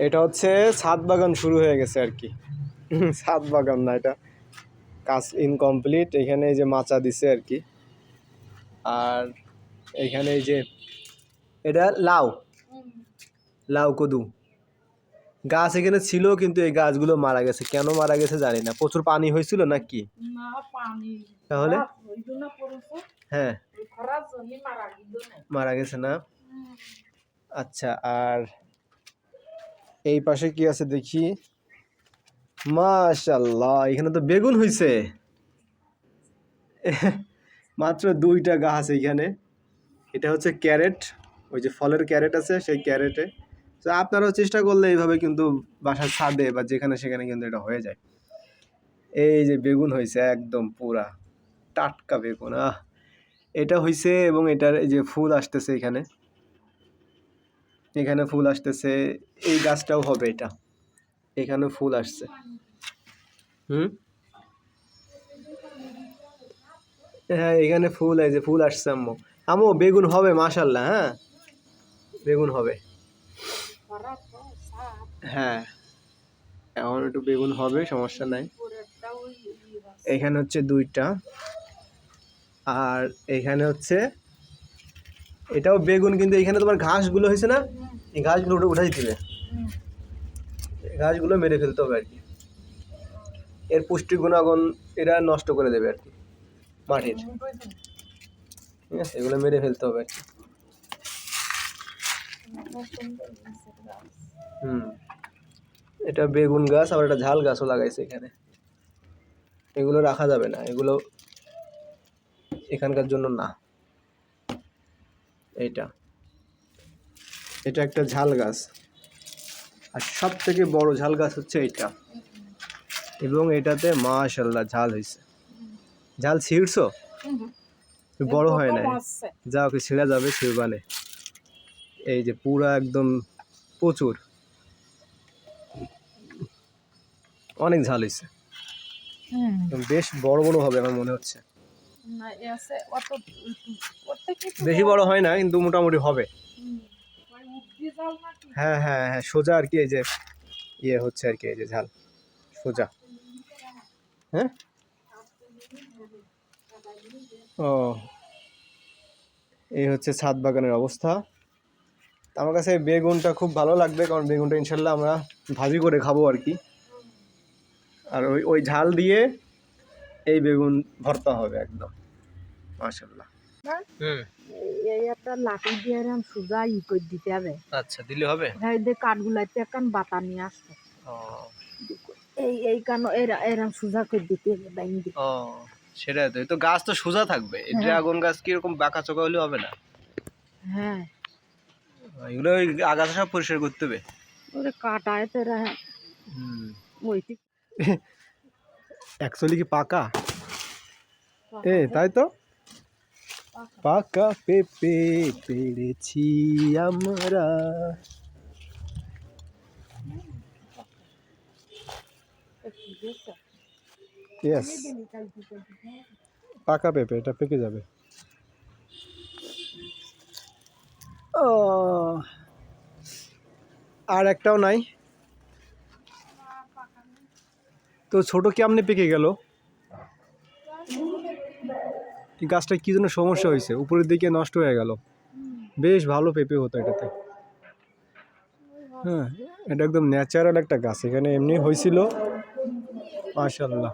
এটা হচ্ছে ছাদ বাগান শুরু হয়ে গেছে আর কি। ছাদ বাগান না, এটা কাজ ইনকমপ্লিট। এখানে এই যে মাচা দিছে আর কি। আর এখানে এই যে এটা লাউ, লাউ কদু গাছ এখানে ছিল, কিন্তু এই গাছগুলো মারা গেছে। কেন মারা গেছে জানি না। প্রচুর পানি হয়েছিল নাকি? তাহলে হ্যাঁ মারা গেছে না। আচ্ছা, আর এই পাশে কি আছে দেখি। মাশাআল্লাহ, এখানে তো বেগুন হয়েছে। মাত্র 2টা গাছ এখানে। এটা হচ্ছে ক্যারেট, ওই যে ফলের ক্যারেট আছে সেই ক্যারেটে। তো আপনারাও চেষ্টা করলে এইভাবে কিন্তু বাসার ছাদে বা যেখানে সেখানে কিন্তু এটা হয়ে যায়। এই যে বেগুন হয়েছে একদম পুরা টাটকা বেগুন। এটা হয়েছে, এবং এটার এই যে ফুল আসতেছে এখানে, এখানে ফুল আসতেছে। এই গাছটাও হবে, এটা এখানে ফুল আসছে। হ্যাঁ এখানে ফুল, এই যে ফুল আসছে। আম্মু আম্মু বেগুন হবে মাশাআল্লাহ। হ্যাঁ বেগুন হবে। হ্যাঁ এখন একটু বেগুন হবে, সমস্যা নাই। এখানে হচ্ছে 2টা, আর এখানে হচ্ছে এটাও বেগুন, কিন্তু এখানে তোমার ঘাসগুলো হয়েছে না, এই ঘাসগুলো উঠাই দিবে। ঘাসগুলো মেরে ফেলতে হবে আর কি। এর পুষ্টি গুণাগুণ এরা নষ্ট করে দেবে আর কি মাটির। ঠিক আছে, এগুলো মেরে ফেলতে হবে আর কি। এটা বেগুন গাছ, আবার একটা ঝাল গাছও লাগাইছে এখানে। এগুলো রাখা যাবে না, এগুলো এখানকার জন্য না। এটা এটা একটা ঝাল গাছ, আর সব থেকে বড় ঝাল গাছ হচ্ছে এটা। এবং এটাতে মাশাআল্লাহ ঝাল হয়েছে। ঝাল ছিঁড়ছো? বড় হয় নাই, যা ওকে ছিঁড়া যাবে, ছিঁড়বানে। এই যে পুরা একদম প্রচুর, অনেক ঝাল হয়েছে। বেশ বড় বড় হবে আমার মনে হচ্ছে। বেশি বড় হয় না, কিন্তু মোটামুটি হবে। হ্যাঁ হ্যাঁ হ্যাঁ, সোজা আর কি। এই যে ইয়ে হচ্ছে আর কি, এই যে ঝাল সোজা। হ্যাঁ ও, এই হচ্ছে ছাদ বাগানের অবস্থা। আমার কাছে বেগুনটা খুব ভালো লাগবে, কারণ বেগুনটা ইনশাল্লাহ আমরা ভাজি করে খাবো আর কি। আর ওই ওই ঝাল দিয়ে এই বেগুন ভর্তা হবে একদম মাশাআল্লাহ। এই একটা লাঠি দিয়ে এরকম সোজা করে দিতে হবে। আচ্ছা, দিলে হবে। হ্যাঁ, এই কাঠগুলাতে এখন বাতা নিয়ে আসছে। এই কানো এরকম সোজা করে দিতে হবে, বাইন দিতে। সেটাই তো। এই তো গাছ তো সোজা থাকবে। এই ড্রাগন গাছ কি এরকম বাঁকা চোকা হলে হবে না? হ্যাঁ, এগুলো ওই আগাছা সব পরিষ্কার করতে হবে। ওরে কাটায় তো ওইটি অ্যাকচুয়ালি কি পাকা? তাই তো। পাকা পেঁপে পেড়েছি আমরা। ইয়েস, পাকা পেঁপে, এটা পেকে যাবে। ও, আর একটাও নাই তো। ছোট কেমনে পেকে গেল? এই গাছটা কি জন্য সমস্যা হয়েছে, উপরের দিকে নষ্ট হয়ে গেল। বেশ ভালো পেঁপে হতো এটাতে। হ্যাঁ, এটা একদম ন্যাচারাল একটা গাছ, এখানে এমনি হয়েছিল মাশাআল্লাহ।